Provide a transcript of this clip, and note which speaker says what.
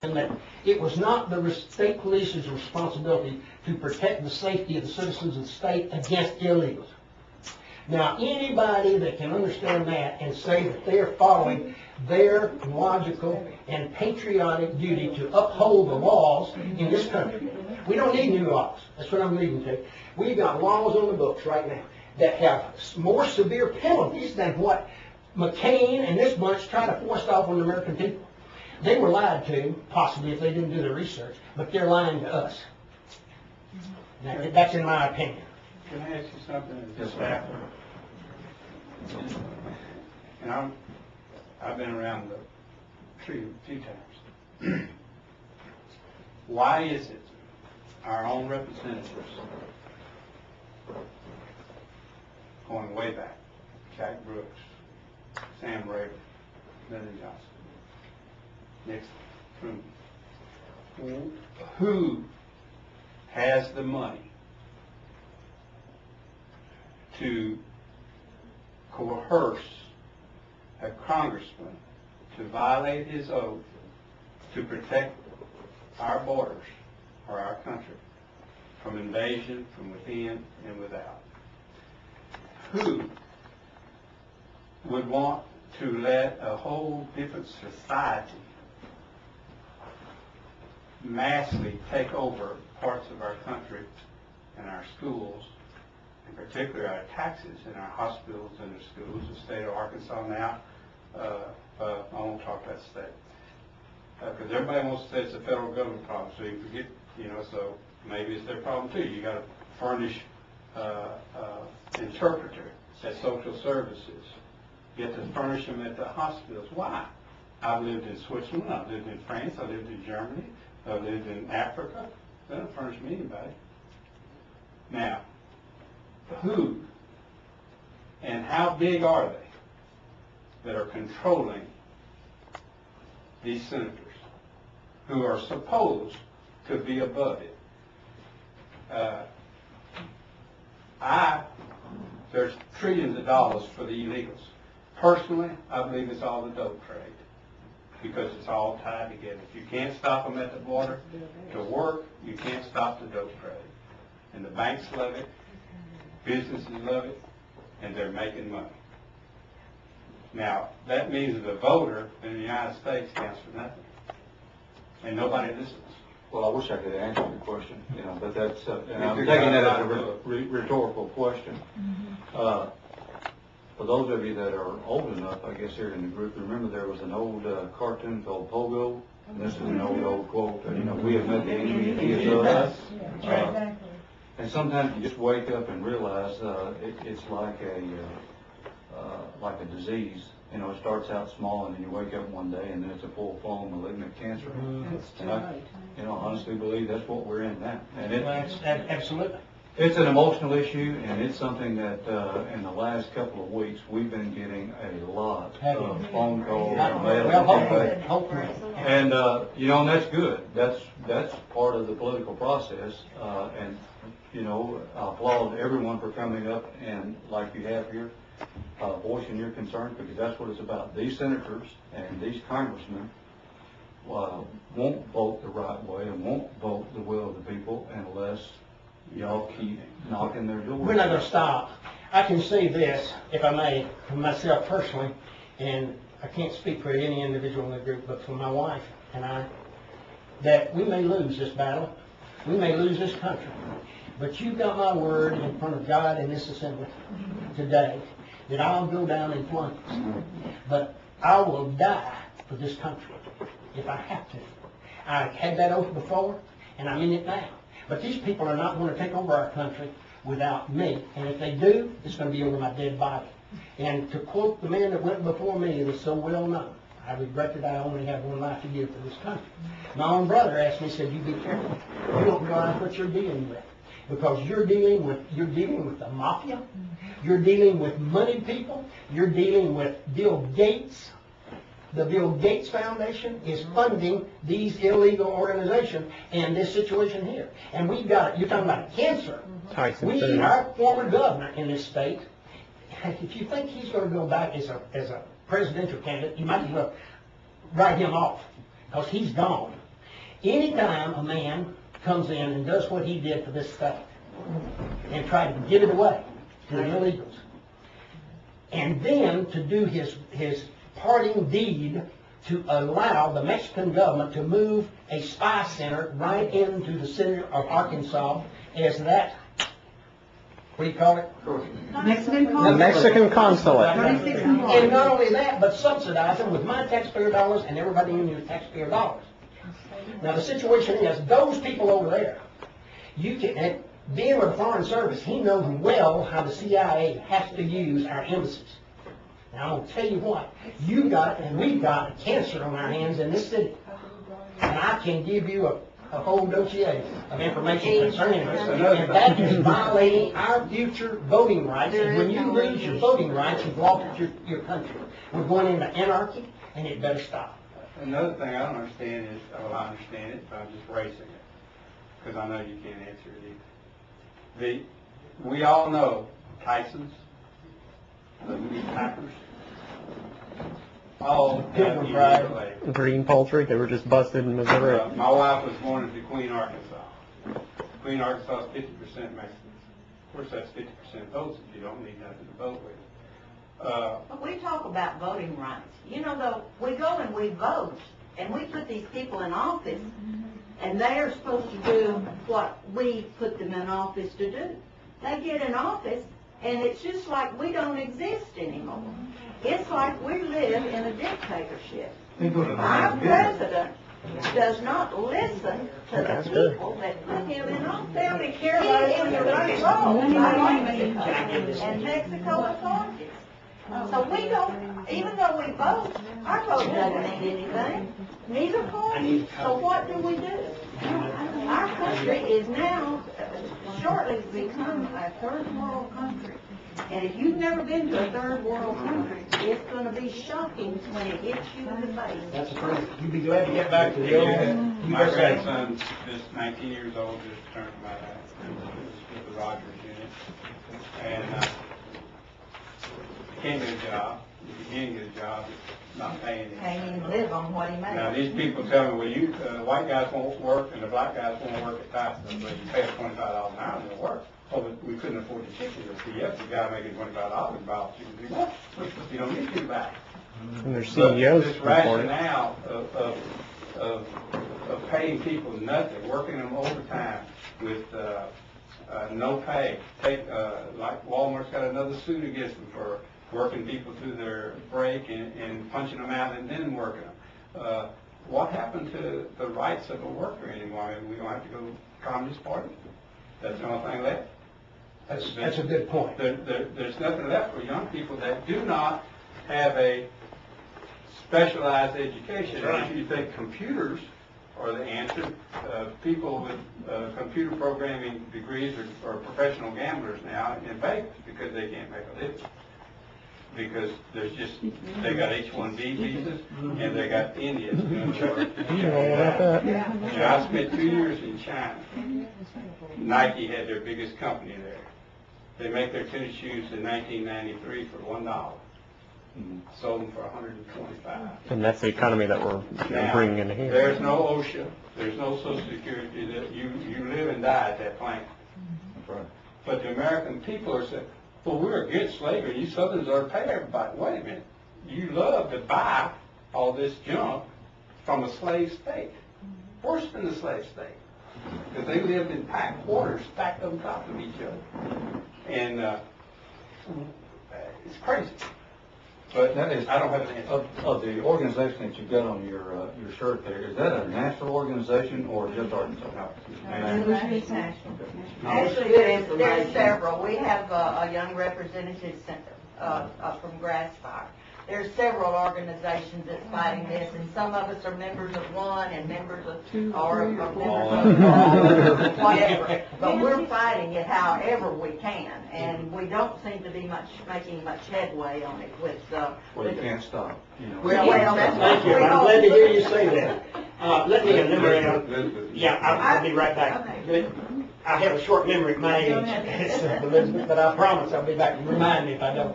Speaker 1: and that it was not the state police's responsibility to protect the safety of the citizens of the state against illegals. Now, anybody that can understand that and say that they are following their logical and patriotic duty to uphold the laws in this country. We don't need new laws. That's what I'm leading to. We've got laws on the books right now that have more severe penalties than what McCain and this bunch try to force off on the American people. They were lied to, possibly, if they didn't do their research, but they're lying to us. That's in my opinion.
Speaker 2: Can I ask you something as a staff? And I've been around the tree a few times. Why is it our own representatives, going way back, Jack Brooks, Sam Rayburn, Lyndon Johnson, Nixon, Truman, who has the money to coerce a congressman to violate his oath to protect our borders or our country from invasion from within and without? Who would want to let a whole different society massively take over parts of our country and our schools, in particular our taxes in our hospitals and the schools? The state of Arkansas now, I won't talk about the state, because everybody wants to say it's a federal government problem, so you forget, so maybe it's their problem too. You got to furnish interpreter at social services. You have to furnish them at the hospitals. Why? I've lived in Switzerland, I've lived in France, I've lived in Germany, I've lived in Africa. They don't furnish me anybody. Now, who and how big are they that are controlling these senators who are supposed to be above it? There's trillions of dollars for the illegals. Personally, I believe it's all the dope trade, because it's all tied together. If you can't stop them at the border to work, you can't stop the dope trade. And the banks love it, businesses love it, and they're making money. Now, that means that the voter in the United States counts for nothing, and nobody listens.
Speaker 3: Well, I wish I could answer the question, but that's, and I'm taking that as a rhetorical question. For those of you that are old enough, I guess, here in the group, remember there was an old cartoon called Pogo, and this is an old quote, we have met the enemy and he is us. And sometimes you just wake up and realize it's like a disease. It starts out small, and then you wake up one day, and then it's a full-blown malignant cancer. And I, honestly believe that's what we're in now. And
Speaker 1: Absolutely.
Speaker 3: It's an emotional issue, and it's something that in the last couple of weeks we've been getting a lot of phone calls and mail.
Speaker 1: Hopefully.
Speaker 3: And and that's good. That's part of the political process. And I applaud everyone for coming up and, like you have here, voicing your concerns, because that's what it's about. These senators and these congressmen won't vote the right way and won't vote the will of the people unless y'all keep knocking their doors.
Speaker 1: We're not going to stop. I can say this, if I may, for myself personally, and I can't speak for any individual in the group, but for my wife and I, that we may lose this battle. We may lose this country. But you've got my word in front of God in this assembly today that I'll go down in flames. But I will die for this country if I have to. I had that oath before, and I'm in it now. But these people are not going to take over our country without me. And if they do, it's going to be over my dead body. And to quote the man that went before me, it is so well known, I regret that I only have one life to give for this country. My own brother asked me, said, you be careful. You don't realize what you're dealing with. Because you're dealing with the mafia. You're dealing with money people. You're dealing with Bill Gates. The Bill Gates Foundation is funding these illegal organizations and this situation here. And we've got, you're talking about cancer. Our former governor in this state, if you think he's going to go back as a presidential candidate, you might as well write him off, because he's gone. Anytime a man comes in and does what he did for this state and try to give it away to the illegals, and then to do his parting deed to allow the Mexican government to move a spy center right into the center of Arkansas as that, what do you call it?
Speaker 4: The Mexican consulate.
Speaker 1: And not only that, but subsidize them with my taxpayer dollars and everybody in your taxpayer dollars. Now the situation is, those people over there, you can, and being with the Foreign Service, he knows well how the CIA has to use our embassies. Now I'm going to tell you what, you got, and we've got cancer on our hands in this city. And I can give you a whole dossier of information concerning this. And that is violating our future voting rights. And when you lose your voting rights, you've lost your country. We're going into anarchy, and it better stop.
Speaker 2: Another thing I don't understand is, well, I understand it, but I'm just raising it, because I know you can't answer it either. We all know Tyson's, the meat packers, all have illegal labor.
Speaker 4: Green poultry, they were just busted in Missouri.
Speaker 2: My wife was born in Queen, Arkansas. Queen, Arkansas is 50% Mexicans. Of course, that's 50% votes if you don't need nothing to vote with.
Speaker 5: But we talk about voting rights. You know, though, we go and we vote, and we put these people in office, and they are supposed to do what we put them in office to do. They get in office, and it's just like we don't exist anymore. It's like we live in a dictatorship. Our president does not listen to the people that put him in office. They only care about it when they're controlled by Mexico and Mexico authorities. So we don't, even though we vote, our vote doesn't mean anything. Neither party. So what do we do? Our country is now shortly become a third world country. And if you've never been to a third world country, it's going to be shocking when it hits you in the face.
Speaker 1: That's the truth. You'd be glad to get back to the old.
Speaker 2: My grandson, just 19 years old, just turned my with the Rogers unit. And can't get a job. If you can get a job, it's not paying him.
Speaker 5: Can't even live on what he makes.
Speaker 2: Now, these people tell me, well, you white guys won't work and the black guys won't work at Tyson, but you pay them $25 an hour and they'll work. Oh, but we couldn't afford the chicken. They'll say, yes, the guy making $25 buy chicken. You what? You don't need to back.
Speaker 4: And their CEOs
Speaker 2: This
Speaker 4: report it.
Speaker 2: rationale of paying people nothing, working them overtime with no pay. Like Walmart's got another suit against them for working people through their break and punching them out and then working them. What happened to the rights of a worker anymore? I mean, we don't have to go to the Communist Party? That's the only thing left?
Speaker 1: That's a good point.
Speaker 2: There's nothing left for young people that do not have a specialized education. If you think computers are the answer, people with computer programming degrees are professional gamblers now in Vegas because they can't make a living. Because there's just, they got H-1B visas and they got Indians doing work. And I spent 2 years in China. Nike had their biggest company there. They make their tennis shoes in 1993 for $1. Sold them for $125.
Speaker 4: And that's the economy that we're bringing into here.
Speaker 2: There's no OSHA. There's no Social Security. That you live and die at that plant. But the American people are saying, well, we're against slavery. You Southerners are to pay everybody. Wait a minute. You love to buy all this junk from a slave state. Worse than the slave state. Because they lived in packed quarters stacked on top of each other. And it's crazy. But
Speaker 3: That is,
Speaker 2: I don't have an answer.
Speaker 3: of the organization that you've got on your shirt there, is that a national organization or just Arkansas?
Speaker 5: Actually, there's several. We have a young representative from Grassfire. There's several organizations that's fighting this, and some of us are members of one and members of or members of whatever. But we're fighting it however we can, and we don't seem to be making much headway on it with.
Speaker 3: Well, you can't stop. You know.
Speaker 5: Well, that's
Speaker 1: Thank you. I'm glad to hear you say that. Let me enumerate. Yeah, I'll be right back.
Speaker 5: Okay.
Speaker 1: I have a short memory at my age, Elizabeth, but I promise I'll be back. Remind me if I don't.